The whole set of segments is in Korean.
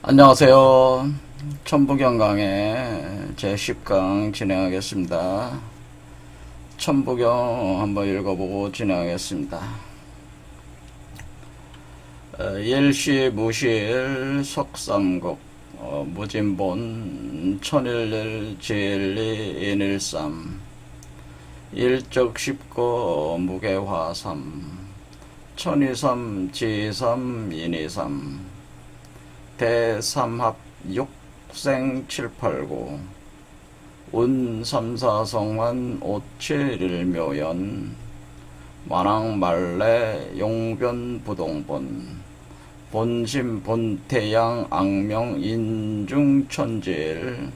안녕하세요. 천부경 강의 제10강 진행하겠습니다. 천부경 한번 읽어보고 진행하겠습니다. 일시 무실 석삼국 무진본 천일일 지일리 인일삼 일적십고 무게화삼 천이삼 지삼 인이삼 대삼합 육생 칠팔구 운삼사성환 오칠일묘연 만왕말래 용변부동본 본심 본태양 악명 인중천지일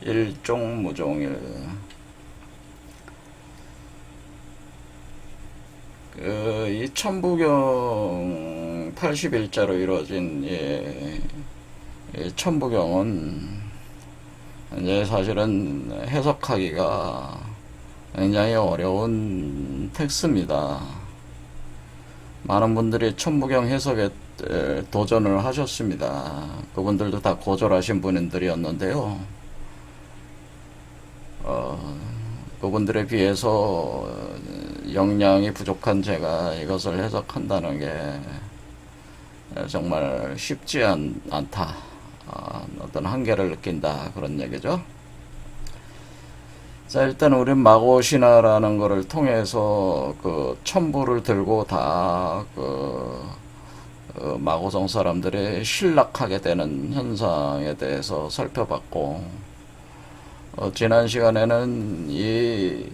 일종무종일. 이 천부경 81자로 이루어진 천부경은 이제 사실은 해석하기가 굉장히 어려운 텍스트입니다. 많은 분들이 천부경 해석에 도전을 하셨습니다. 그분들도 다 고졸하신 분들이었는데요. 그분들에 비해서 역량이 부족한 제가 이것을 해석한다는 게 정말 쉽지 않다. 어떤 한계를 느낀다. 그런 얘기죠. 자, 일단 우리 마고신화라는 거를 통해서 그 천부를 들고 다 마고성 사람들이 신락하게 되는 현상에 대해서 살펴봤고, 지난 시간에는 이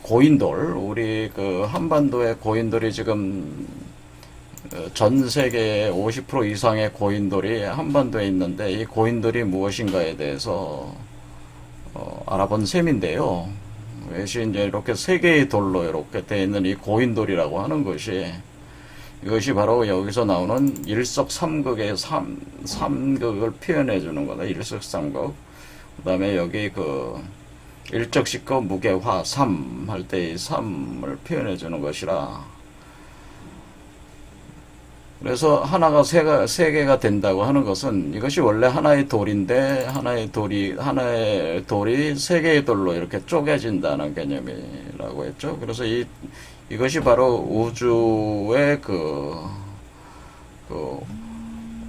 고인돌, 우리 그 한반도의 고인돌이 지금 전 세계의 50% 이상의 고인돌이 한반도에 있는데, 이 고인돌이 무엇인가에 대해서 알아본 셈인데요. 이것이 이제 이렇게 세 개의 돌로 이렇게 되어 있는 이 고인돌이라고 하는 것이, 이것이 바로 여기서 나오는 일석삼극의 삼극을 표현해 주는 거다. 일석삼극. 그 다음에 여기 그 일적십거 무게화 삼 할 때 이 삼을 표현해 주는 것이라, 그래서 하나가 세 개가 된다고 하는 것은, 이것이 원래 하나의 돌인데 하나의 돌이 세 개의 돌로 이렇게 쪼개진다는 개념이라고 했죠. 그래서 이것이 바로 우주의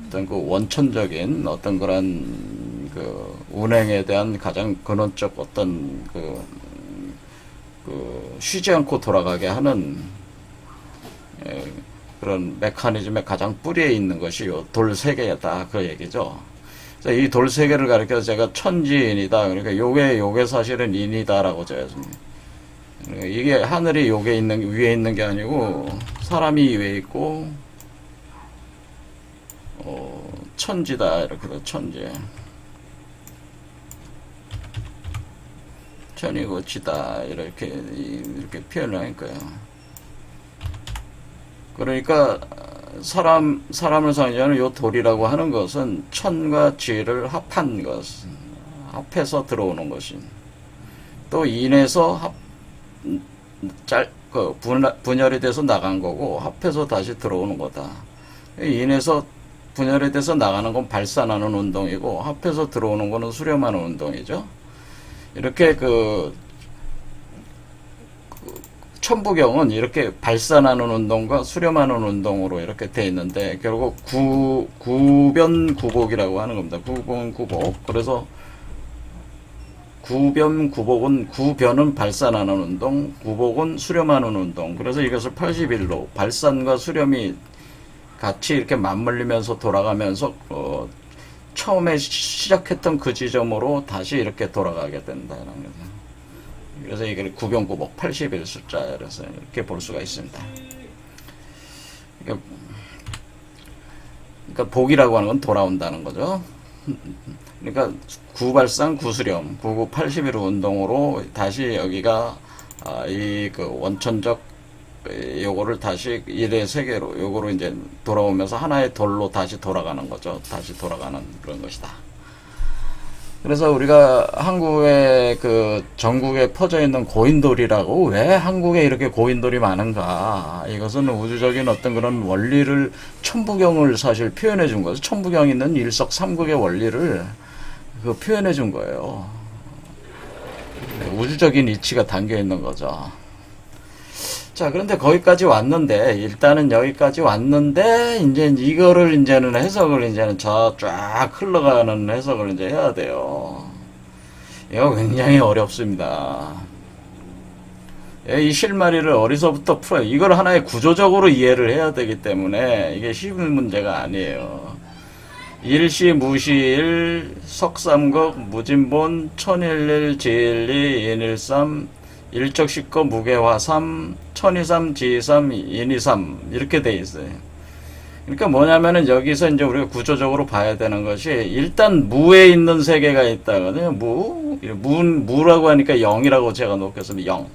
어떤 그 원천적인 어떤 그런 그 운행에 대한 가장 근원적 어떤 쉬지 않고 돌아가게 하는 그런 메커니즘의 가장 뿌리에 있는 것이 돌 세 개다, 그 얘기죠. 이 돌 세 개를 가리켜서 제가 천지인이다. 그러니까 요게 사실은 인이다라고 제가 이게 하늘이 요게 위에 있는 게 아니고 사람이 위에 있고 천지다, 이렇게 천지. 천이고 지다, 이렇게 표현을 하니까요. 그러니까 사람을 상징하는 요 돌이라고 하는 것은 천과 지를 합한 것, 합해서 들어오는 것인, 또 인에서 분열이 돼서 나간 거고, 합해서 다시 들어오는 거다. 인에서 분열이 돼서 나가는 건 발산하는 운동이고, 합해서 들어오는 거는 수렴하는 운동이죠. 이렇게 천부경은 이렇게 발산하는 운동과 수렴하는 운동으로 이렇게 돼 있는데, 결국 구변구복이라고 하는 겁니다. 구변구복. 그래서 구변구복은, 구변은 발산하는 운동, 구복은 수렴하는 운동. 그래서 이것을 81로 발산과 수렴이 같이 이렇게 맞물리면서 돌아가면서 처음에 시작했던 그 지점으로 다시 이렇게 돌아가게 된다는 거죠. 그래서 이게 구변구복 81 숫자라서 이렇게 볼 수가 있습니다. 그러니까 복이라고 하는 건 돌아온다는 거죠. 그러니까 구발산 구수렴 99 81 운동으로 다시 여기가 원천적 요거를 다시 1의 세계로 요거로 이제 돌아오면서 하나의 돌로 다시 돌아가는 거죠. 다시 돌아가는 그런 것이다. 그래서 우리가 한국에 그 전국에 퍼져 있는 고인돌이라고, 왜 한국에 이렇게 고인돌이 많은가? 이것은 우주적인 어떤 그런 원리를, 천부경을 사실 표현해 준 거죠. 천부경에 있는 일석삼극의 원리를 그 표현해 준 거예요. 우주적인 이치가 담겨 있는 거죠. 자, 그런데 거기까지 왔는데, 일단은 여기까지 왔는데, 이제 이거를 이제는 해석을 이제는 쫙 흘러가는 해석을 이제 해야 돼요. 이거 굉장히 어렵습니다. 이 실마리를 어디서부터 풀어요? 이걸 하나의 구조적으로 이해를 해야 되기 때문에 이게 쉬운 문제가 아니에요. 일시, 무시일, 석삼극, 무진본, 천일일, 지일리, 인일삼, 일적식거, 무게화삼, 천이삼, 지이삼, 인이삼 이렇게 돼 있어요. 그러니까 뭐냐면은 여기서 이제 우리가 구조적으로 봐야 되는 것이, 일단 무에 있는 세계가 있다거든요. 무라고 하니까 0이라고 제가 놓겠습니다. 0.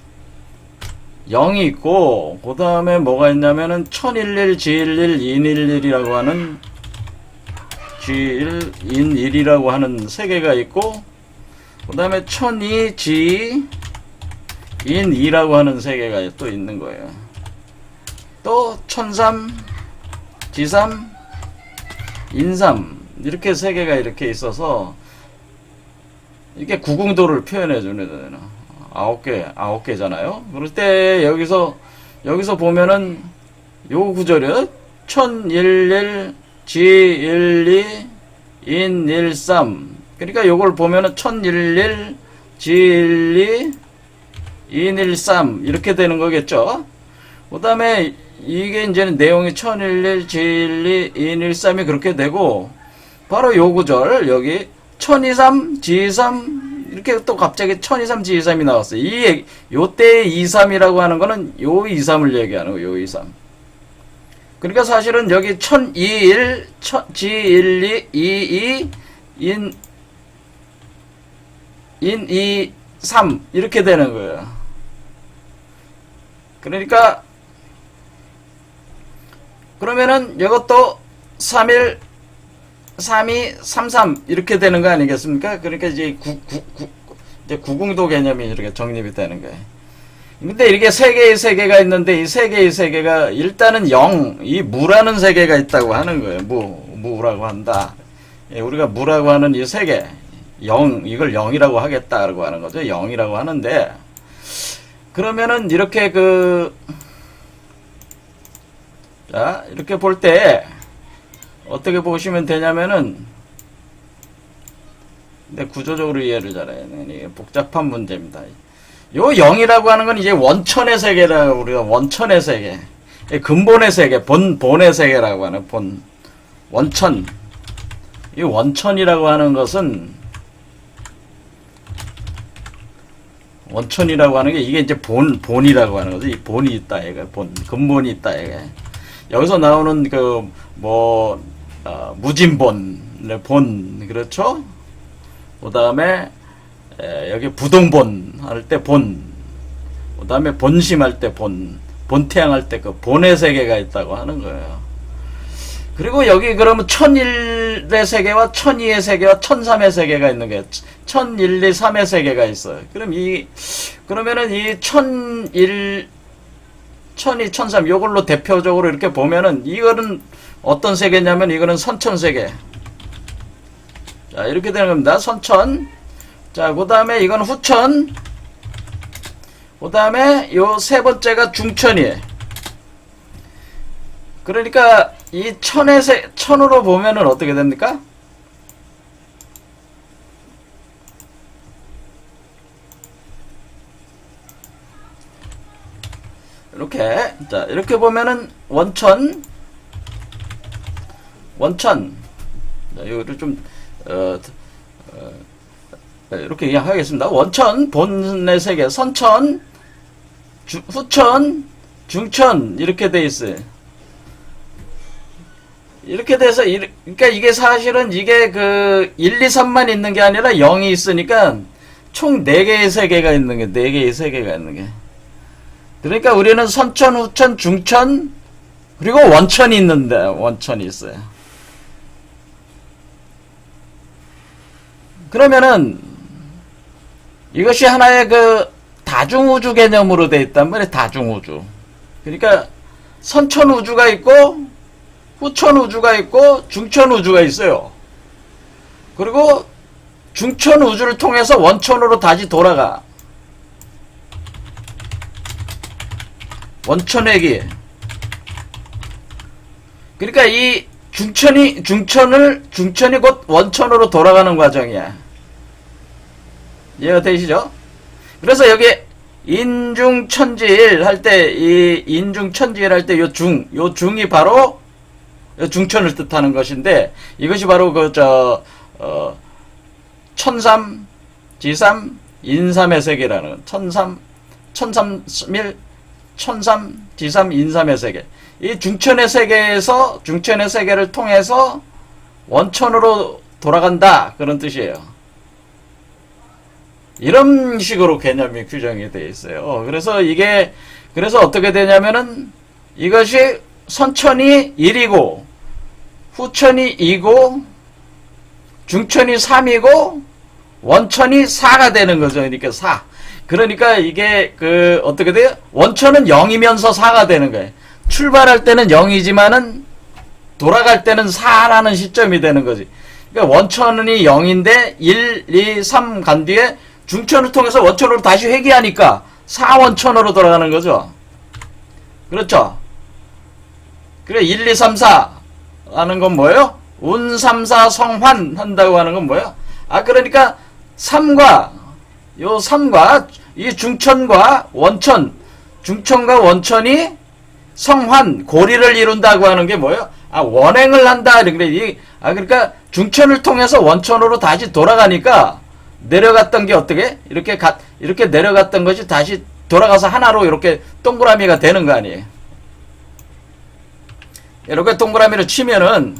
0이 있고, 그 다음에 뭐가 있냐면은 천일일, 지일일, 인일일이라고 하는 지일, 인일이라고 하는 세계가 있고, 그 다음에 천이, 지, 인2라고 하는 세계가 또 있는 거예요. 또 천삼, 지삼, 인삼 이렇게 세계가 이렇게 있어서 이게 구궁도를 표현해 주는 거예요. 아홉 개잖아요. 그럴 때 여기서 보면은 요 구절이요. 천일일, 지일리, 인일삼. 그러니까 요걸 보면은 천일일, 지일리, 인일삼 이렇게 되는 거겠죠. 그 다음에 이게 이제는 내용이 천일일, 지일리, 인일삼이 그렇게 되고, 바로 요 구절 여기 천이삼, 지이삼 이렇게 또 갑자기 천이삼, 지이삼이 나왔어요. 요때의 이삼이라고 하는 거는 요 이삼을 얘기하는 거예요. 요 이삼. 그러니까 사실은 여기 천이일, 지일리, 이이, 인이삼 이렇게 되는 거예요. 그러니까 그러면은 이것도 3일, 32, 33 이렇게 되는 거 아니겠습니까? 그러니까 이제 이제 구궁도 개념이 이렇게 정립이 되는 거예요. 근데 이렇게 세 개의 세계가 있는데, 이 세 개의 세계가 일단은 0, 이 무라는 세계가 있다고 하는 거예요. 무라고 한다. 예, 우리가 무라고 하는 이 세계, 0, 이걸 0이라고 하겠다라고 하는 거죠. 0이라고 하는데, 그러면은 이렇게 자, 이렇게 볼 때 어떻게 보시면 되냐면은, 근데 구조적으로 이해를 잘해야 돼. 이게 복잡한 문제입니다. 요 0이라고 하는 건 이제 원천의 세계라, 우리가 원천의 세계, 근본의 세계, 본의 세계라고 하는 원천. 이 원천이라고 하는 것은, 원천이라고 하는 게 이게 이제 본이라고 하는 거죠. 이 본이 있다, 얘가. 근본이 있다, 얘가. 여기서 나오는 무진본, 그렇죠? 그 다음에, 여기 부동본 할 때 본, 그 다음에 본심할 때 본태양할 때 그 본의 세계가 있다고 하는 거예요. 그리고 여기 그러면 천일의 세계와 천이의 세계와 천삼의 세계가 있는 게, 천일, 이, 삼의 세계가 있어요. 그러면은 이 천일, 천이, 천삼, 요걸로 대표적으로 이렇게 보면은, 이거는 어떤 세계냐면, 이거는 선천세계. 자, 이렇게 되는 겁니다. 선천. 자, 그 다음에 이건 후천. 그 다음에 요 세 번째가 중천이에요. 그러니까 이 천으로 보면은 어떻게 됩니까? 이렇게. 자, 이렇게 보면은 원천. 자, 이거를 좀 이렇게 이해하겠습니다. 원천, 본의 세계, 선천, 후천, 중천 이렇게 돼 있어요. 이렇게 돼서 그러니까 이게 사실은 이게 1, 2, 3만 있는 게 아니라 0이 있으니까 총 4개의 세계가 있는 게, 4개의 세계가 있는 게. 그러니까 우리는 선천, 후천, 중천, 그리고 원천이 있는데, 원천이 있어요. 그러면은 이것이 하나의 그 다중우주 개념으로 돼 있단 말이에요. 다중우주. 그러니까 선천우주가 있고 후천우주가 있고 중천우주가 있어요. 그리고 중천우주를 통해서 원천으로 다시 돌아가. 원천회귀. 그러니까 이 중천이 곧 원천으로 돌아가는 과정이야. 이해가 되시죠? 그래서 여기 인중천지일 할 때, 이 인중천지일 할 때 요 중이 바로 중천을 뜻하는 것인데, 이것이 바로 천삼, 지삼, 인삼의 세계라는, 천삼, 지삼, 인삼의 세계. 이 중천의 세계를 통해서 원천으로 돌아간다. 그런 뜻이에요. 이런 식으로 개념이 규정이 되어 있어요. 그래서 어떻게 되냐면은 이것이 선천이 1이고, 후천이 2고, 중천이 3이고, 원천이 4가 되는 거죠. 그러니까 4. 그러니까 이게 어떻게 돼요? 원천은 0이면서 4가 되는 거예요. 출발할 때는 0이지만은 돌아갈 때는 4라는 시점이 되는 거지. 그러니까 원천이 0인데 1, 2, 3 간 뒤에 중천을 통해서 원천으로 다시 회귀하니까 4원천으로 돌아가는 거죠. 그렇죠? 그래 1, 2, 3, 4 하는 건 뭐예요? 운, 3, 4, 성환 한다고 하는 건 뭐예요? 그러니까 3과 이 중천과 원천, 중천과 원천이 성환, 고리를 이룬다고 하는 게 뭐예요? 원행을 한다. 그러니까 중천을 통해서 원천으로 다시 돌아가니까 내려갔던 게 어떻게? 이렇게 내려갔던 것이 다시 돌아가서 하나로 이렇게 동그라미가 되는 거 아니에요? 이렇게 동그라미를 치면은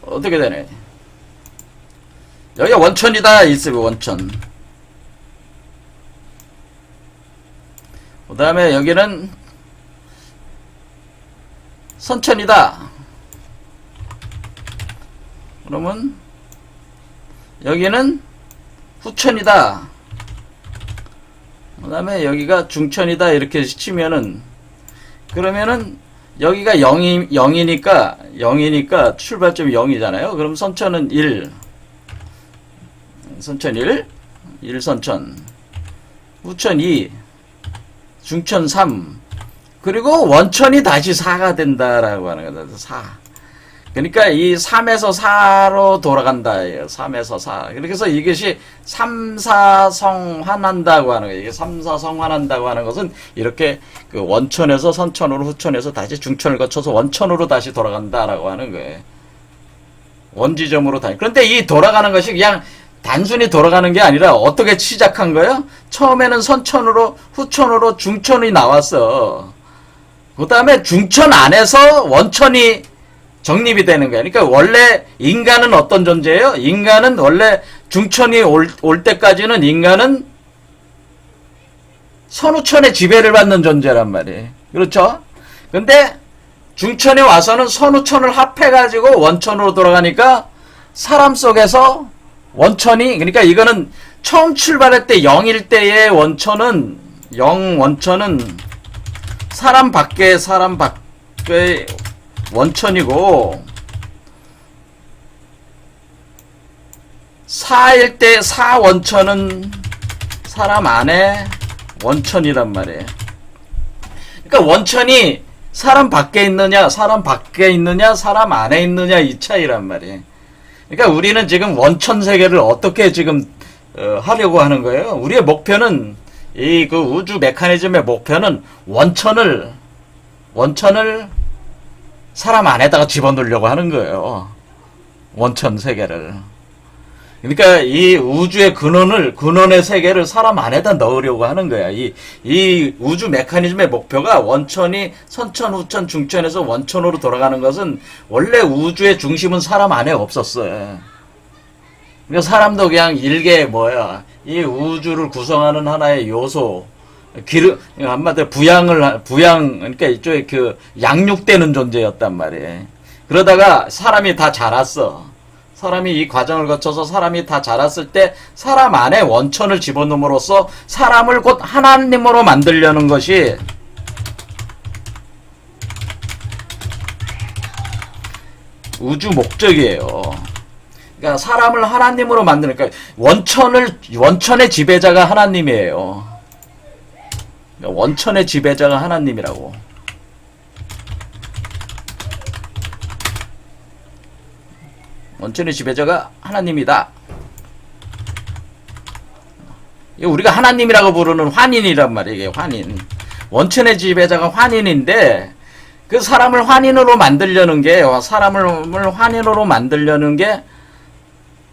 어떻게 되네? 여기가 원천이다 있으면 원천. 그 다음에 여기는 선천이다. 그러면 여기는 후천이다. 그 다음에 여기가 중천이다. 이렇게 치면은 그러면은 여기가 0이니까 출발점이 0이잖아요. 그럼 선천은 1. 선천 1선천. 후천 2. 중천 3. 그리고 원천이 다시 4가 된다라고 하는 거다. 4. 그러니까 이 3에서 4로 돌아간다. 3에서 4. 그래서 이것이 3, 4 성환한다고 하는 거예요. 이게 3, 4 성환한다고 하는 것은 이렇게 원천에서 선천으로 후천에서 다시 중천을 거쳐서 원천으로 다시 돌아간다라고 하는 거예요. 원지점으로 다니. 그런데 이 돌아가는 것이 그냥 단순히 돌아가는 게 아니라 어떻게 시작한 거예요? 처음에는 선천으로 후천으로 중천이 나왔어. 그 다음에 중천 안에서 원천이 정립이 되는 거야. 그러니까 원래 인간은 어떤 존재예요? 인간은 원래 중천이 올 때까지는 인간은 선후천의 지배를 받는 존재란 말이에요. 그렇죠? 근데 중천에 와서는 선후천을 합해가지고 원천으로 돌아가니까 사람 속에서 원천이, 그러니까 이거는 처음 출발할 때 0일 때의 원천은, 0원천은 사람 밖의 원천이고, 4일 때 4원천은 사람 안에 원천이란 말이에요. 그러니까 원천이 사람 밖에 있느냐, 사람 안에 있느냐 이 차이란 말이에요. 그러니까 우리는 지금 원천 세계를 어떻게 지금 하려고 하는 거예요? 우리의 목표는 이 우주 메커니즘의 목표는 원천을 사람 안에다가 집어넣으려고 하는 거예요. 원천 세계를. 그러니까 이 우주의 근원의 세계를 사람 안에다 넣으려고 하는 거야. 이 우주 메커니즘의 목표가 원천이 선천, 후천, 중천에서 원천으로 돌아가는 것은 원래 우주의 중심은 사람 안에 없었어요. 그러니까 사람도 그냥 일개 이 우주를 구성하는 하나의 요소, 한마디로 그러니까 이쪽에 양육되는 존재였단 말이에요. 그러다가 사람이 다 자랐어. 사람이 이 과정을 거쳐서 사람이 다 자랐을 때 사람 안에 원천을 집어넣음으로써 사람을 곧 하나님으로 만들려는 것이 우주 목적이에요. 그러니까 사람을 하나님으로 만드니까 원천의 지배자가 하나님이에요. 그러니까 원천의 지배자가 하나님이라고. 원천의 지배자가 하나님이다. 우리가 하나님이라고 부르는 환인이란 말이에요. 환인. 원천의 지배자가 환인인데 그 사람을 환인으로 만들려는 게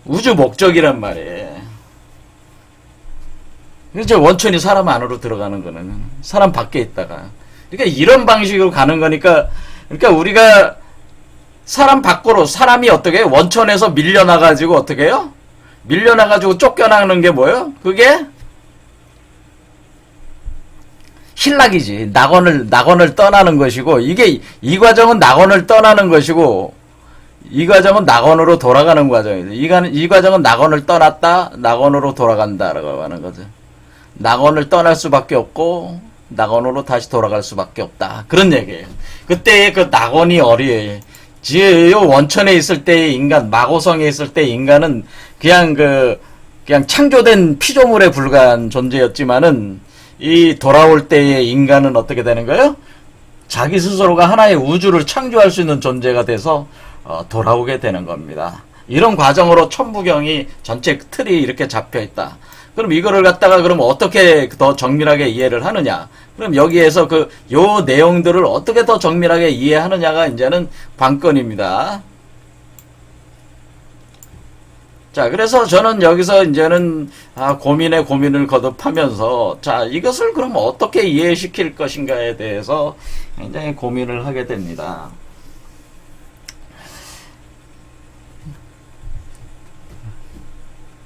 우주 목적이란 말이에요. 그래서 원천이 사람 안으로 들어가는 거는 사람 밖에 있다가 그러니까 이런 방식으로 가는 거니까 그러니까 우리가 사람 밖으로 사람이 어떻게 해요? 원천에서 밀려나가지고 어떻게 해요? 밀려나가지고 쫓겨나는 게 뭐예요? 그게 신락이지. 낙원을 떠나는 것이고 이 과정은 낙원을 떠나는 것이고 이 과정은 낙원으로 돌아가는 과정이에요. 이 과정은 낙원을 떠났다 낙원으로 돌아간다라고 하는 거죠. 낙원을 떠날 수밖에 없고 낙원으로 다시 돌아갈 수밖에 없다. 그런 얘기예요. 그때의 그 낙원이 어리에요. 요 원천에 있을 때의 인간, 마고성에 있을 때 인간은 그냥 창조된 피조물에 불과한 존재였지만은 이 돌아올 때의 인간은 어떻게 되는 거예요? 자기 스스로가 하나의 우주를 창조할 수 있는 존재가 돼서 돌아오게 되는 겁니다. 이런 과정으로 천부경이 전체 틀이 이렇게 잡혀 있다. 그럼 이거를 갖다가 그럼 어떻게 더 정밀하게 이해를 하느냐? 그럼 여기에서 요 내용들을 어떻게 더 정밀하게 이해하느냐가 이제는 관건입니다. 자, 그래서 저는 여기서 이제는 고민을 거듭하면서 자, 이것을 그럼 어떻게 이해시킬 것인가에 대해서 굉장히 고민을 하게 됩니다.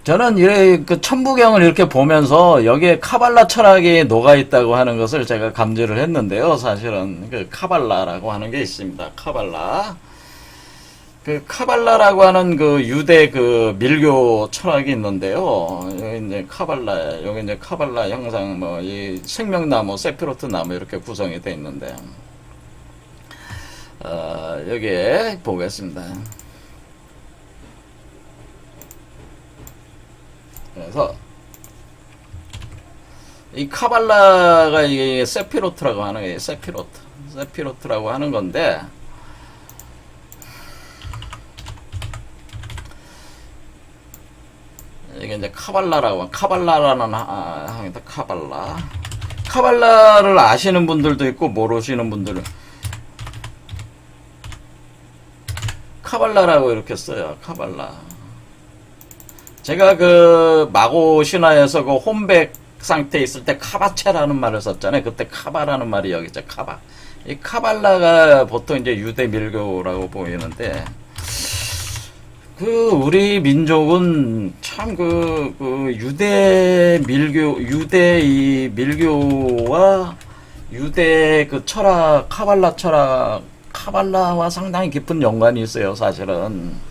저는 그 천부경을 이렇게 보면서 여기에 카발라 철학이 녹아 있다고 하는 것을 제가 감지를 했는데요. 사실은 그 카발라라고 하는 게 있습니다. 카발라라고 하는 그 유대 그 밀교 철학이 있는데요. 여기 이제 카발라 형상 이 생명나무, 세피로트 나무 이렇게 구성이 되어 있는데 여기에 보겠습니다. 그래서 이 카발라가 이게 세피로트라고 하는 게 세피로트라고 하는 건데 이게 이제 카발라라는 항이다. 카발라를 아시는 분들도 있고 모르시는 분들은 카발라라고 이렇게 써요. 카발라. 제가 그 마고 신화에서 그 혼백 상태에 있을 때 카바체라는 말을 썼잖아요. 그때 카바라는 말이 여기 있죠. 카바. 이 카발라가 보통 이제 유대 밀교라고 보이는데 우리 민족은 참 유대 이 밀교와 유대 그 철학, 카발라와 상당히 깊은 연관이 있어요, 사실은.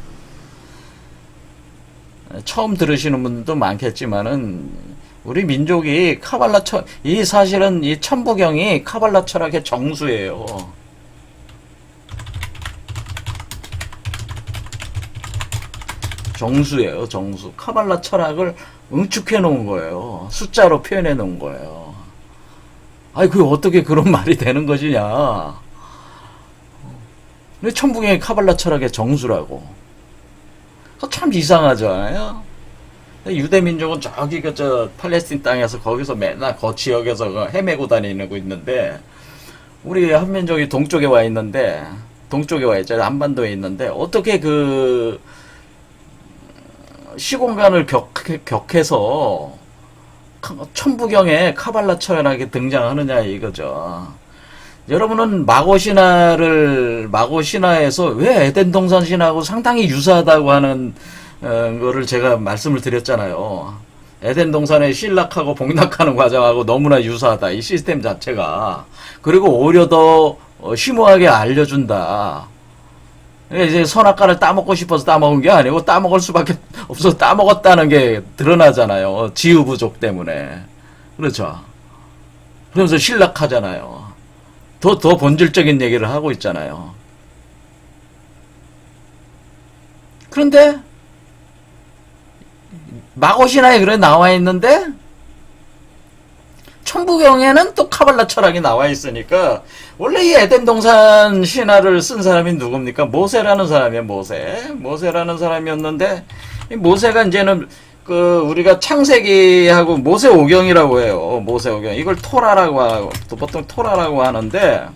처음 들으시는 분들도 많겠지만은, 우리 민족이 사실은 이 천부경이 카발라 철학의 정수예요. 정수. 카발라 철학을 응축해 놓은 거예요. 숫자로 표현해 놓은 거예요. 아니, 그게 어떻게 그런 말이 되는 것이냐. 근데 천부경이 카발라 철학의 정수라고. 참 이상하잖아요. 유대 민족은 저기 팔레스틴 땅에서 거기서 맨날 지역에서 헤매고 다니고 있는데, 우리 한민족이 동쪽에 와 있잖아요. 한반도에 있는데, 어떻게 시공간을 격해서 천부경에 카발라 철학이 등장하느냐 이거죠. 여러분은 마고 신화에서 왜 에덴 동산 신화하고 상당히 유사하다고 하는 거를 제가 말씀을 드렸잖아요. 에덴 동산에 신락하고 복락하는 과정하고 너무나 유사하다. 이 시스템 자체가. 그리고 오히려 더 심오하게 알려준다. 이제 선악과를 따먹고 싶어서 따먹은 게 아니고 따먹을 수밖에 없어서 따먹었다는 게 드러나잖아요. 지우 부족 때문에. 그렇죠. 그러면서 신락하잖아요. 더 본질적인 얘기를 하고 있잖아요. 그런데 마고신화에 그래 나와 있는데 천부경에는 또 카발라 철학이 나와 있으니까 원래 이 에덴 동산 신화를 쓴 사람이 누굽니까? 모세라는 사람이에요. 모세라는 사람이었는데 이 모세가 이제는 그 우리가 창세기하고 모세 오경이라고 해요. 모세 오경. 이걸 토라라고 하고 또 보통 토라라고 하는데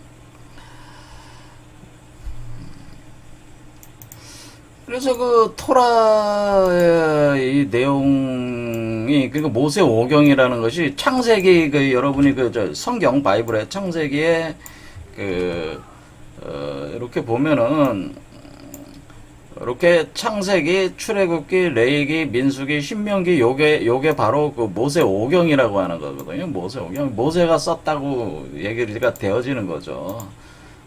그래서 그 토라의 이 내용이 그러니까 모세 오경이라는 것이 창세기 그 여러분이 그 저 성경 바이블의 창세기에 그 이렇게 보면은 이렇게 창세기, 출애굽기, 레위기, 민수기, 신명기 요게 바로 그 모세 오경이라고 하는 거거든요. 모세 오경. 모세가 썼다고 얘기가 되어지는 거죠.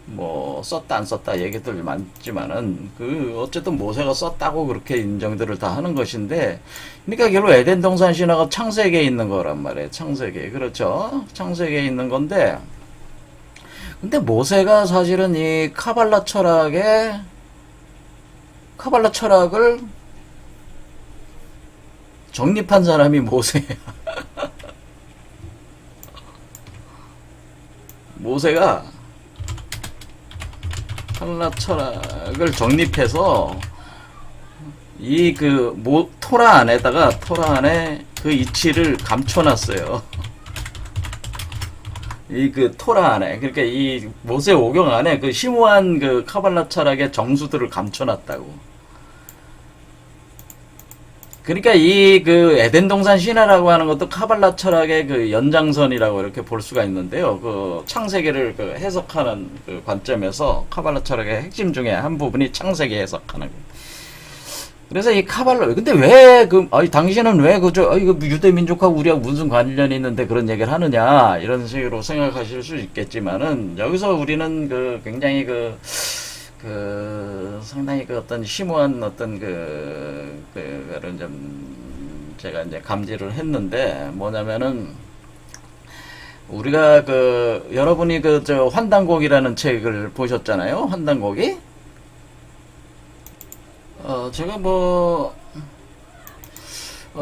뭐 썼다 안 썼다 얘기들 많지만은 그 어쨌든 모세가 썼다고 그렇게 인정들을 다 하는 것인데 그러니까 결국 에덴 동산 신화가 창세기에 있는 거란 말이에요. 창세기. 그렇죠. 창세기에 있는 건데 근데 모세가 사실은 이 카발라 철학을 정립한 사람이 모세예요. 모세가 카발라 철학을 정립해서 이 그 토라 안에 그 이치를 감춰놨어요. 이 그 토라 안에 그러니까 이 모세 오경 안에 그 심오한 그 카발라 철학의 정수들을 감춰놨다고. 그러니까 이 그 에덴 동산 신화라고 하는 것도 카발라 철학의 그 연장선이라고 이렇게 볼 수가 있는데요. 그 창세기를 그 해석하는 그 관점에서 카발라 철학의 핵심 중에 한 부분이 창세기 해석하는 거예요. 그래서 이 카발라 근데 왜 그 당신은 왜 그저 이거 유대 민족하고 우리하고 무슨 관련이 있는데 그런 얘기를 하느냐 이런 식으로 생각하실 수 있겠지만은 여기서 우리는 그 굉장히 그 상당히 그 어떤 심오한 어떤 그런 좀 제가 이제 감지를 했는데 뭐냐면은 우리가 그 여러분이 그 저 환단곡이라는 책을 보셨잖아요. 환단곡이 제가 뭐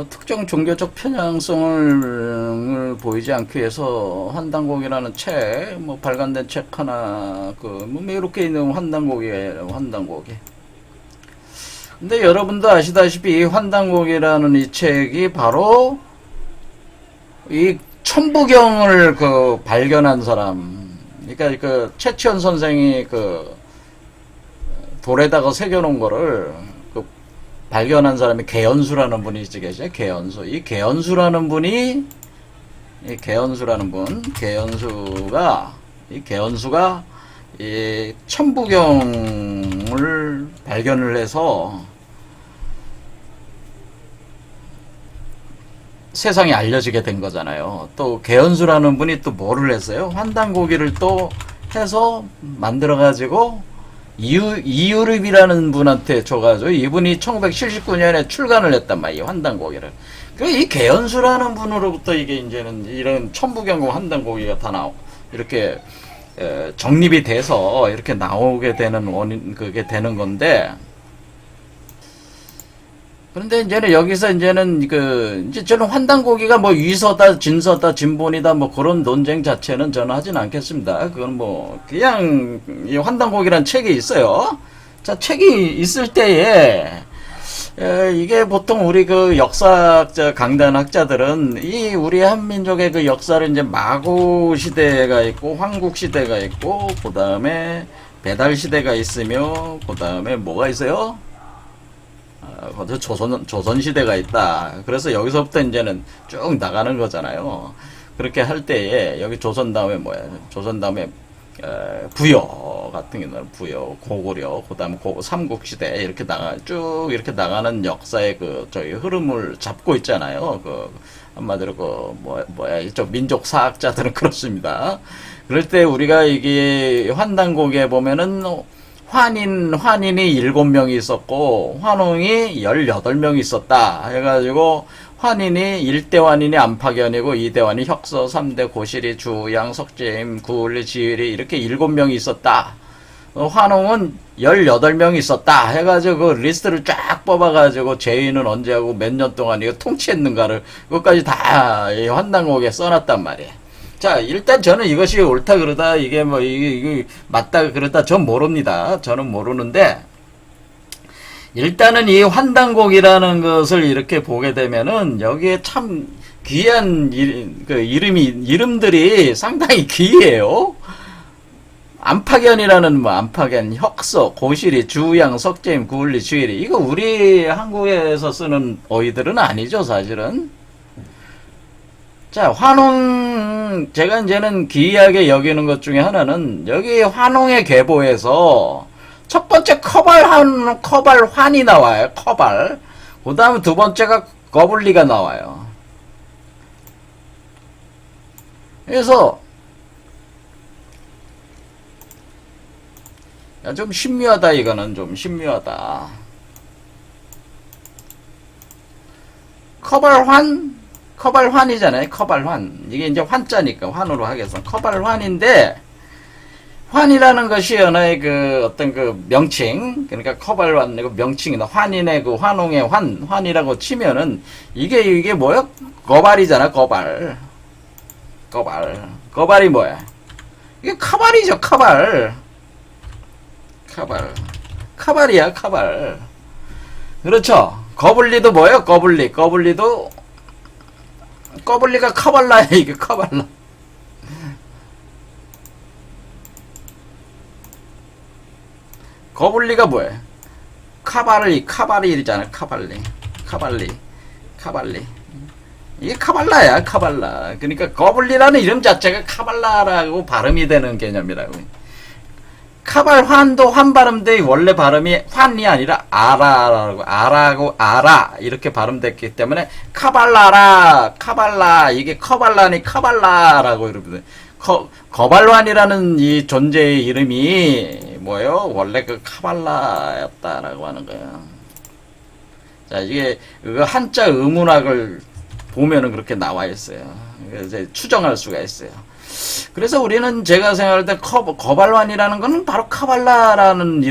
특정 종교적 편향성을 보이지 않기 위해서 환단곡이라는 책, 뭐 발간된 책 하나, 뭐 이렇게 있는 환단곡이에요, 환단곡이. 근데 여러분도 아시다시피 이 환단곡이라는 이 책이 바로 이 천부경을 그 발견한 사람, 그러니까 그 최치원 선생이 그 돌에다가 새겨놓은 거를 발견한 사람이 개연수라는 분이 계시죠. 개연수. 이 개연수라는 분이 개연수가 이 천부경을 발견을 해서 세상에 알려지게 된 거잖아요. 또 개연수라는 분이 또 뭐를 했어요? 환단고기를 또 해서 만들어 가지고 이유립이라는 분한테 줘가지고 이분이 1979년에 출간을 했단 말이에요. 환단고기를. 이 개연수라는 분으로부터 이게 이제는 이런 천부경고 환단고기가 다 이렇게 정립이 돼서 이렇게 나오게 되는 그게 되는 건데. 그런데 이제는 여기서 이제는 이제 저는 환단고기가 뭐 위서다, 진서다, 진본이다 뭐 그런 논쟁 자체는 저는 하진 않겠습니다. 그건 뭐 그냥 이 환단고기란 책이 있어요. 자, 책이 있을 때에 이게 보통 우리 그 역사학자 강단학자들은 이 우리 한민족의 그 역사를 이제 마고 시대가 있고 황국 시대가 있고 그다음에 배달 시대가 있으며 그다음에 뭐가 있어요? 조선 시대가 있다. 그래서 여기서부터 이제는 쭉 나가는 거잖아요. 그렇게 할 때에 여기 조선 다음에 뭐야? 조선 다음에 부여 같은 경우는 부여, 고구려, 그다음에 삼국시대 이렇게 쭉 이렇게 나가는 역사의 저희 흐름을 잡고 있잖아요. 한마디로 이쪽 민족 사학자들은 그렇습니다. 그럴 때 우리가 이게 환단고기에 보면은 환인이 7명이 있었고, 환웅이 18명이 있었다. 해가지고, 환인이 1대 환인이 안파견이고, 2대 환인이 혁서, 3대 고실이, 주양, 석재임, 구울리, 지일이 이렇게 7명이 있었다. 환웅은 18명이 있었다. 해가지고 그 리스트를 쫙 뽑아가지고 제의는 언제 하고 몇 년 동안 이거 통치했는가를 그것까지 다 환단곡에 써놨단 말이에요. 자, 일단 저는 이것이 옳다 그러다 이게 뭐 이게 맞다 그러다 전 모릅니다. 저는 모르는데 일단은 이 환단곡이라는 것을 이렇게 보게 되면은 여기에 참 귀한 이름들이 상당히 귀해요. 안파견이라는 뭐 안파견, 혁서, 고실이, 주양, 석재임, 구울리, 주일이 이거 우리 한국에서 쓰는 어휘들은 아니죠, 사실은. 자, 환웅 제가 이제는 기이하게 여기는 것 중에 하나는 여기 환웅의 계보에서 첫 번째 커발환이 나와요. 커발. 그 다음에 두 번째가 거블리가 나와요. 그래서 야, 좀 신묘하다. 이거는 좀 신묘하다. 커발환이잖아요. 커발환. 이게 이제 환자니까 환으로 하겠어. 커발환인데 환이라는 것이 하나의 그 어떤 그 명칭, 그러니까 커발환 그 명칭이다. 환인의 그 환웅의 환이라고 치면은 이게 뭐야? 거발이잖아. 거발이 뭐야? 이게 카발이죠. 카발이야. 그렇죠. 거블리도 뭐예요? 거블리가 카발라야. 이게 카발라. 거블리가 뭐예요? 카발리잖아. 카발리. 이게 카발라야. 그러니까 거블리라는 이름 자체가 카발라라고 발음이 되는 개념이라고. 카발환도 환 발음돼. 원래 발음이 환이 아니라 아라 이렇게 발음됐기 때문에 카발라 이게 카발라라고 이러거든. 거발환이라는 이 존재의 이름이 뭐예요? 원래 그 카발라였다라고 하는 거예요. 자, 이게 그 한자 의문학을 보면은 그렇게 나와 있어요. 그래서 추정할 수가 있어요. 그래서 우리는 제가 생각할 때 거발환이라는 거는 바로 카발라라는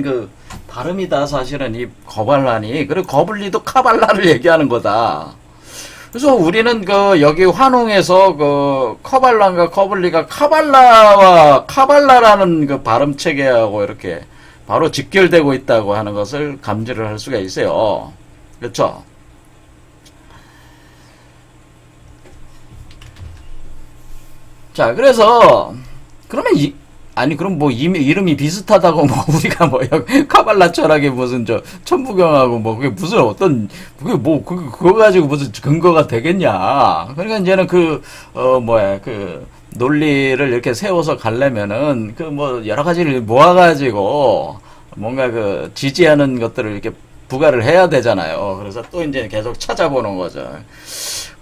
그 발음이다. 사실은 이 거발환이. 그리고 거블리도 카발라를 얘기하는 거다. 그래서 우리는 그 여기 환웅에서 그 커발란과 거블리가 카발라라는 그 발음 체계하고 이렇게 바로 직결되고 있다고 하는 것을 감지를 할 수가 있어요. 그렇죠? 자, 그래서 그러면 그럼 뭐 이름이 비슷하다고 뭐 우리가 뭐 카발라 철학이 무슨 천부경하고 뭐 그게 무슨 어떤 그거 가지고 무슨 근거가 되겠냐? 그러니까 이제는 그 논리를 이렇게 세워서 가려면은 그 뭐 여러 가지를 모아가지고 뭔가 그 지지하는 것들을 이렇게 부과를 해야 되잖아요. 그래서 또 이제 계속 찾아보는 거죠.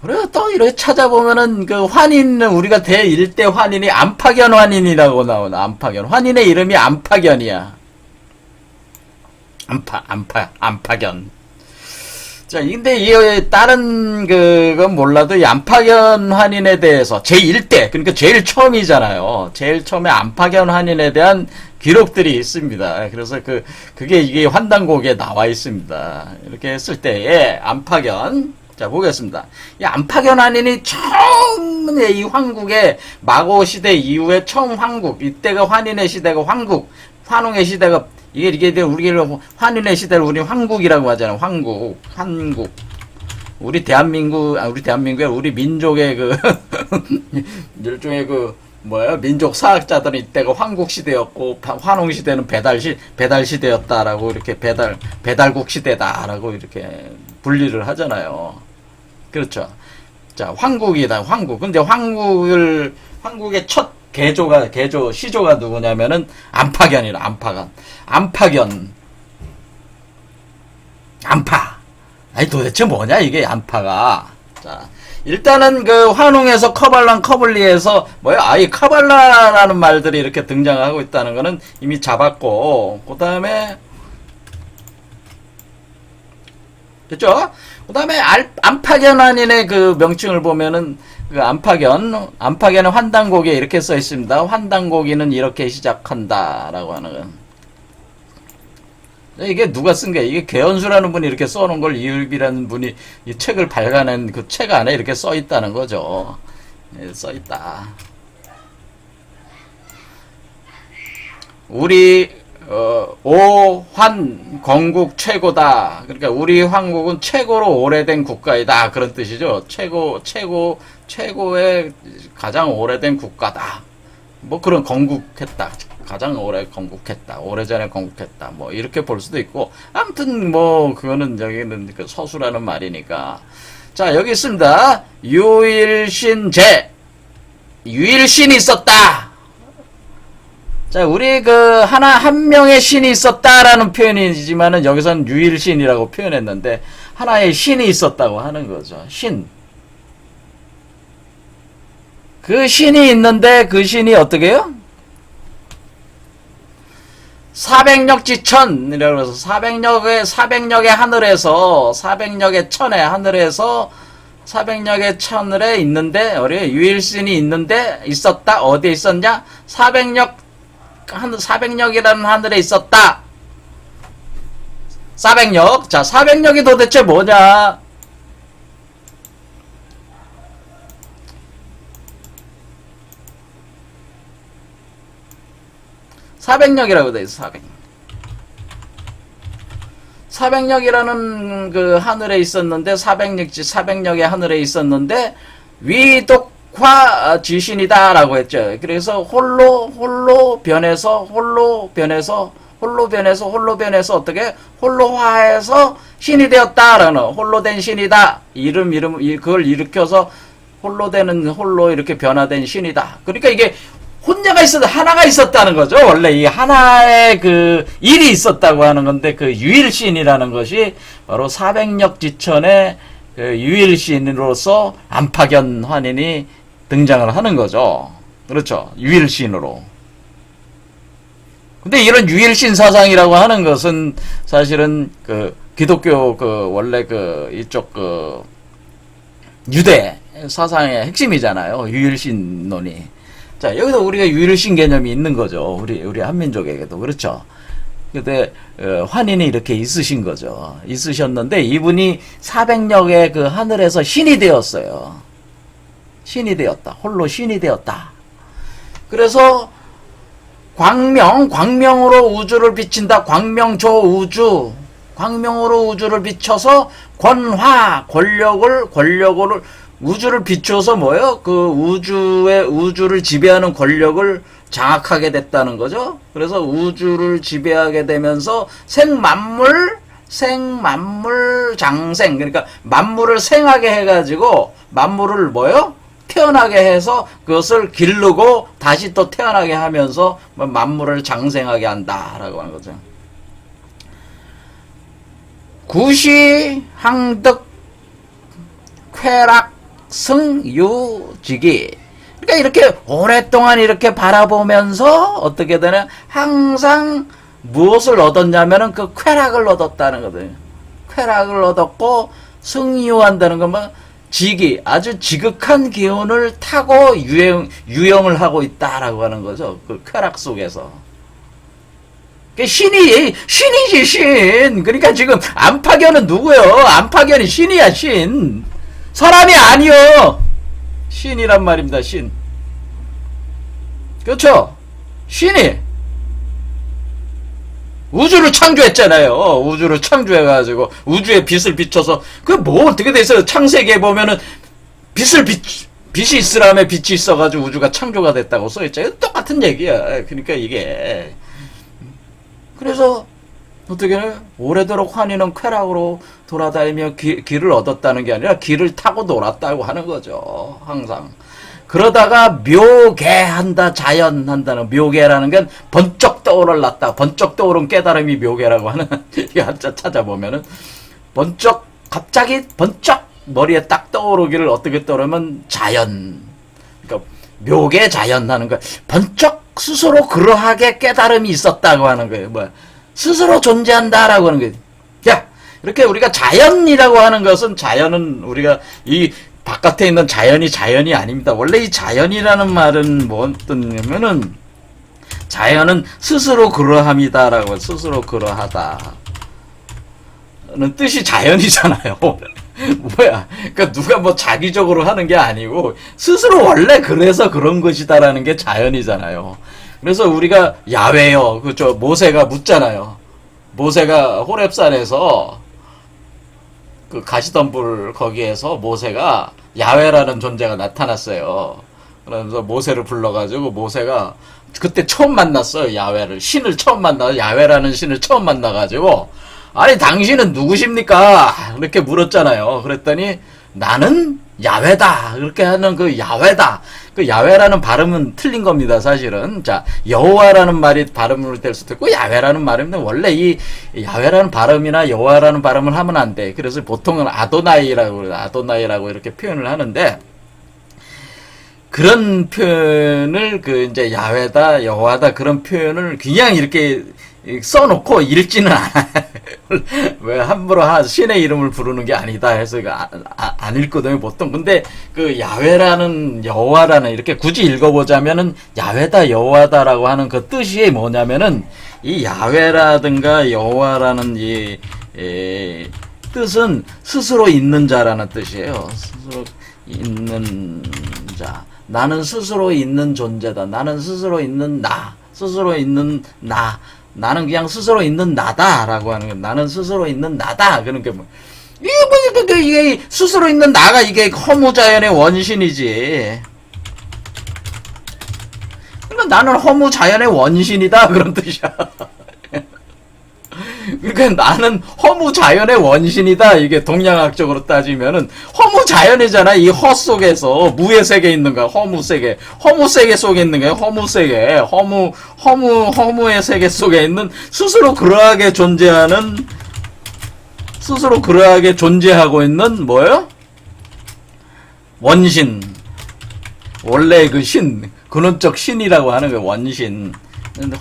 그래서 또 이렇게 찾아보면은 그 환인은 우리가 대1대 환인이 안파견 환인이라고 나오나. 안파견. 환인의 이름이 안파견이야. 안파견. 자, 근데 이 다른 그건 몰라도 이 안파견 환인에 대해서 제1대, 그러니까 제일 처음이잖아요. 제일 처음에 안파견 환인에 대한 기록들이 있습니다. 그래서 그게 이게 환단곡에 나와 있습니다. 이렇게 했을 때에 안파견. 자, 보겠습니다. 이 안파견 환인이 처음에 이 황국의 마고 시대 이후에 처음 황국, 이때가 환인의 시대가 환웅의 시대가 이게 우리가 환인의 시대를 우리 황국이라고 하잖아요. 황국. 우리 대한민국의 우리 민족의 그 일종의 민족 사학자들은 이때가 황국 시대였고 환웅 시대는 배달 시대였다라고 이렇게 배달국 시대다라고 이렇게 분리를 하잖아요. 그렇죠. 자, 황국이다. 근데 황국의 첫 시조가 누구냐면은 안파견이라. 안파. 아니 도대체 뭐냐 이게 안파가. 자, 일단은 그 환웅에서 커발란 커블리에서 뭐야? 아이 카발라라는 말들이 이렇게 등장하고 있다는 거는 이미 잡았고, 그 다음에 됐죠? 그 다음에 안파견환인의 그 명칭을 보면은 그 안파견의 환단고기에 이렇게 써 있습니다. 환단고기는 이렇게 시작한다라고 하는 건. 이게 누가 쓴 거야? 이게 개연수라는 분이 이렇게 써놓은 걸 이을비라는 분이 이 책을 발간한 그 책 안에 이렇게 써 있다는 거죠. 예, 써 있다. 우리 오환 건국 최고다. 그러니까 우리 황국은 최고로 오래된 국가이다. 그런 뜻이죠. 최고의 가장 오래된 국가다. 뭐 그런 건국했다. 가장 오래 건국했다. 오래전에 건국했다. 뭐 이렇게 볼 수도 있고. 아무튼 뭐 그거는 여기는 그 서술하는 말이니까. 자, 여기 있습니다. 유일신제. 유일신이 있었다. 자, 우리 그 한 명의 신이 있었다라는 표현이지만은 여기서는 유일신이라고 표현했는데 하나의 신이 있었다고 하는 거죠. 신. 그 신이 있는데 그 신이 어떻게 해요? 사백력지천이라고 해서 사백력의 하늘에서 사백력의 천의 하늘에서 사백력의 천을에 있는데 우리 유일신이 있는데 있었다. 어디에 있었냐? 사백력이라는 하늘에 있었다. 사백력. 자, 사백력이 도대체 뭐냐? 사백력이라고 돼 있어. 사백력이라는 그 하늘에 있었는데 사백력의 하늘에 있었는데 위독화 지신이다라고 했죠. 그래서 홀로 변해서 어떻게 홀로화해서 신이 되었다라는 홀로 된 신이다. 그걸 일으켜서 홀로 이렇게 변화된 신이다. 그러니까 이게 혼자가 하나가 있었다는 거죠. 원래 이 하나의 그 일이 있었다고 하는 건데 그 유일신이라는 것이 바로 사백력지천의 그 유일신으로서 안파견 환인이 등장을 하는 거죠. 그렇죠. 유일신으로. 근데 이런 유일신 사상이라고 하는 것은 사실은 그 기독교 그 원래 그 이쪽 그 유대 사상의 핵심이잖아요. 유일신론이. 자, 여기서 우리가 유일신 개념이 있는 거죠. 우리 한민족에게도. 그렇죠. 근데, 환인이 이렇게 있으신 거죠. 있으셨는데, 이분이 사백력의 그 하늘에서 신이 되었어요. 신이 되었다. 홀로 신이 되었다. 그래서, 광명으로 우주를 비친다. 광명조우주. 광명으로 우주를 비춰서, 권력을, 우주를 비춰서 뭐예요? 그 우주를 지배하는 권력을 장악하게 됐다는 거죠. 그래서 우주를 지배하게 되면서 생만물 장생. 그러니까 만물을 생하게 해가지고 만물을 뭐예요? 태어나게 해서 그것을 기르고 다시 또 태어나게 하면서 만물을 장생하게 한다라고 하는 거죠. 구시 항덕 쾌락 승유지기. 그러니까 이렇게 오랫동안 이렇게 바라보면서 어떻게 되냐? 항상 무엇을 얻었냐면은 그 쾌락을 얻었다는 거거든요. 쾌락을 얻었고 승유한다는 건 뭐 지기, 아주 지극한 기운을 타고 유영을 하고 있다라고 하는 거죠. 그 쾌락 속에서. 신이지, 신. 그러니까 지금 안파견은 누구요? 안파견이 신이야, 신. 사람이 아니요. 신이란 말입니다. 신. 그렇죠? 신이 우주를 창조했잖아요. 우주를 창조해가지고 우주에 빛을 비춰서 그 뭐 어떻게 돼 있어요? 창세기에 보면은 빛이 있으라며 빛이 있어가지고 우주가 창조가 됐다고 써있죠. 똑같은 얘기야. 그러니까 이게 그래서 어떻게 오래도록 환희는 쾌락으로 돌아다니며 길을 얻었다는 게 아니라 길을 타고 놀았다고 하는 거죠. 항상. 그러다가 묘계한다, 자연한다는 묘계라는 건 번쩍 떠올랐다. 번쩍 떠오른 깨달음이 묘계라고 하는 이 한자 찾아보면은 갑자기 번쩍 머리에 딱 떠오르기를 어떻게 떠오르면 자연. 그러니까 묘계 자연 하는 거. 번쩍 스스로 그러하게 깨달음이 있었다고 하는 거예요. 뭐 스스로 존재한다라고 하는 거예요. 야, 이렇게 우리가 자연이라고 하는 것은 자연은 우리가 이 바깥에 있는 자연이 아닙니다. 원래 이 자연이라는 말은 뭐 어떠냐면은 자연은 스스로 그러함이다라고 스스로 그러하다. 는 뜻이 자연이잖아요. 뭐야? 그러니까 누가 뭐 자기적으로 하는 게 아니고 스스로 원래 그래서 그런 것이다라는 게 자연이잖아요. 그래서 우리가 야훼요. 그죠? 모세가 묻잖아요. 모세가 호렙산에서 그 가시덤불 거기에서 모세가 야훼라는 존재가 나타났어요. 그러면서 모세를 불러가지고 모세가 그때 처음 만났어요. 야훼를 신을 처음 만나 야훼라는 신을 처음 만나가지고 아니 당신은 누구십니까? 이렇게 물었잖아요. 그랬더니 나는 야훼다. 그렇게 하는 그 야훼다. 그 야훼라는 발음은 틀린 겁니다. 사실은. 자, 여호와라는 말이 발음으로 될 수도 있고 야훼라는 말인데 원래 이 야훼라는 발음이나 여호와라는 발음을 하면 안 돼. 그래서 보통은 아도나이라고 이렇게 표현을 하는데 그런 표현을 그 이제 야훼다, 여호와다 그런 표현을 그냥 이렇게 써놓고 읽지는 않아요. 왜 함부로 신의 이름을 부르는 게 아니다 해서 안 읽거든요, 보통. 근데 그 야훼라는 여호와라는 이렇게 굳이 읽어보자면은 야훼다, 여호와다라고 하는 그 뜻이 뭐냐면은 이 야훼라든가 여호와라는 이 뜻은 스스로 있는 자라는 뜻이에요. 스스로 있는 자. 나는 스스로 있는 존재다. 나는 스스로 있는 나. 스스로 있는 나. 나는 그냥 스스로 있는 나다라고 하는 거야. 나는 스스로 있는 나다. 그러니까 뭐 이게 스스로 있는 나가 이게 허무자연의 원신이지. 그러니까 나는 허무자연의 원신이다 그런 뜻이야. 그러니까 나는 허무자연의 원신이다. 이게 동양학적으로 따지면은 허무자연이잖아. 이 허 속에서 무의 세계에 있는 거야. 허무세계. 허무세계 속에 있는 거야. 허무세계. 허무의 세계 속에 있는 스스로 그러하게 존재하고 있는 뭐예요? 원신. 원래 그 신. 근원적 신이라고 하는 거야. 원신.